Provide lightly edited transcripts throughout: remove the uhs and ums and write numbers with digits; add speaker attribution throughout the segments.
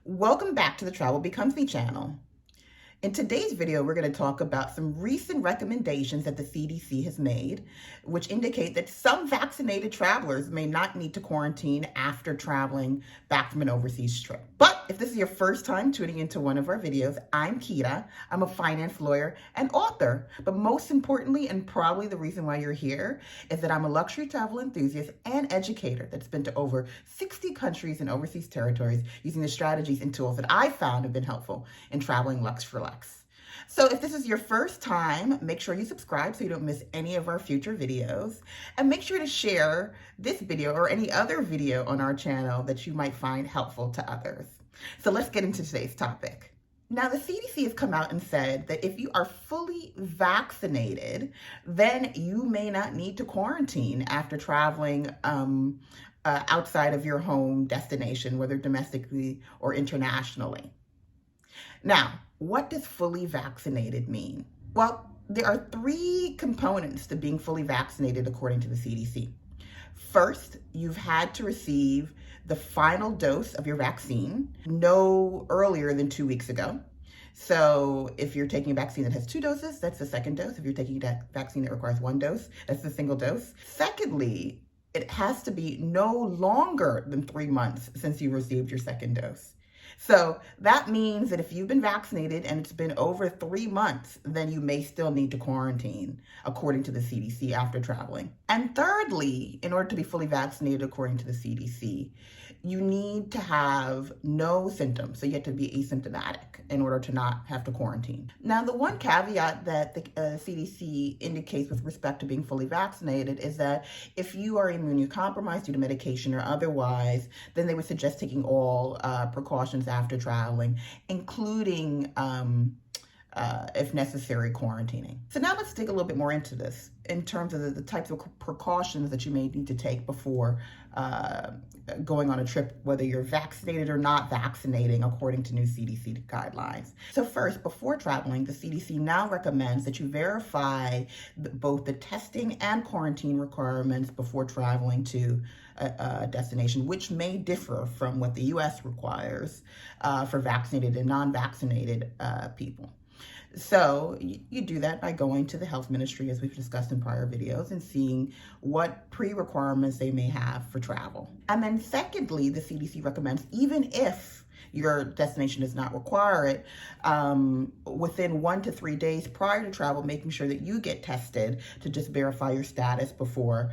Speaker 1: Welcome back to the Travel Becomes Me channel. In today's video, we're going to talk about some recent recommendations that the CDC has made, which indicate that some vaccinated travelers may not need to quarantine after traveling back from an overseas trip. But if this is your first time tuning into one of our videos, I'm Keita. I'm a finance lawyer and author. But most importantly, and probably the reason why you're here, is that I'm a luxury travel enthusiast and educator that's been to over 60 countries and overseas territories using the strategies and tools that I found have been helpful in traveling Lux for Lux. So if this is your first time, make sure you subscribe so you don't miss any of our future videos. And make sure to share this video or any other video on our channel that you might find helpful to others. So let's get into today's topic. Now, the CDC has come out and said that if you are fully vaccinated, then you may not need to quarantine after traveling outside of your home destination, whether domestically or internationally. Now, what does fully vaccinated mean? Well, there are three components to being fully vaccinated according to the CDC. First, you've had to receive the final dose of your vaccine no earlier than 2 weeks ago. So if you're taking a vaccine that has 2 doses, that's the second dose. If you're taking a vaccine that requires 1 dose, that's the single dose. Secondly, it has to be no longer than 3 months since you received your second dose. So that means that if you've been vaccinated and it's been over 3 months, then you may still need to quarantine according to the CDC after traveling. And thirdly, in order to be fully vaccinated according to the CDC, you need to have no symptoms. So you have to be asymptomatic in order to not have to quarantine. Now, the one caveat that the CDC indicates with respect to being fully vaccinated is that if you are immunocompromised due to medication or otherwise, then they would suggest taking all precautions after traveling, including, if necessary, quarantining. So now let's dig a little bit more into this in terms of the types of precautions that you may need to take before going on a trip, whether you're vaccinated or not vaccinating, according to new CDC guidelines. So first, before traveling, the CDC now recommends that you verify both the testing and quarantine requirements before traveling to a destination, which may differ from what the US requires for vaccinated and non-vaccinated people. So you do that by going to the health ministry, as we've discussed in prior videos, and seeing what pre-requirements they may have for travel. And then secondly, the CDC recommends, even if your destination does not require it, within 1 to 3 days prior to travel, making sure that you get tested to just verify your status before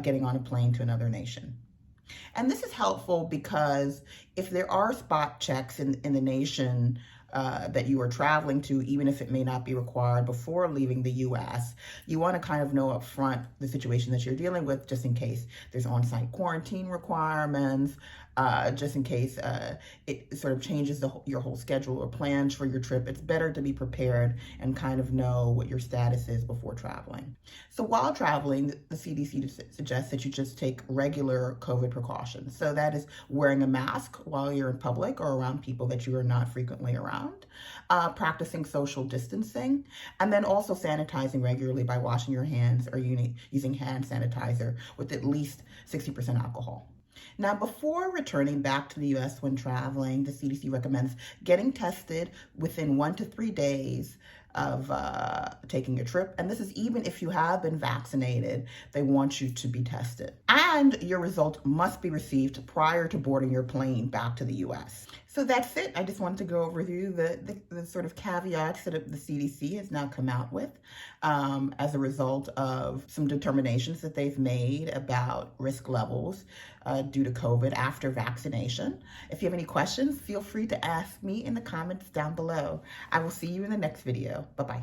Speaker 1: getting on a plane to another nation. And this is helpful because if there are spot checks in the nation that you are traveling to, even if it may not be required before leaving the US, you want to kind of know up front the situation that you're dealing with, just in case there's on-site quarantine requirements, just in case it sort of changes your whole schedule or plans for your trip. It's better to be prepared and kind of know what your status is before traveling. So while traveling, the CDC suggests that you just take regular COVID precautions. So that is wearing a mask while you're in public or around people that you are not frequently around, practicing social distancing, and then also sanitizing regularly by washing your hands or using hand sanitizer with at least 60% alcohol. Now, before returning back to the US when traveling, the CDC recommends getting tested within 1 to 3 days of taking a trip. And this is even if you have been vaccinated, they want you to be tested. And your results must be received prior to boarding your plane back to the US. So that's it. I just wanted to go over you the sort of caveats that the CDC has now come out with as a result of some determinations that they've made about risk levels due to COVID after vaccination. If you have any questions, feel free to ask me in the comments down below. I will see you in the next video. Bye-bye.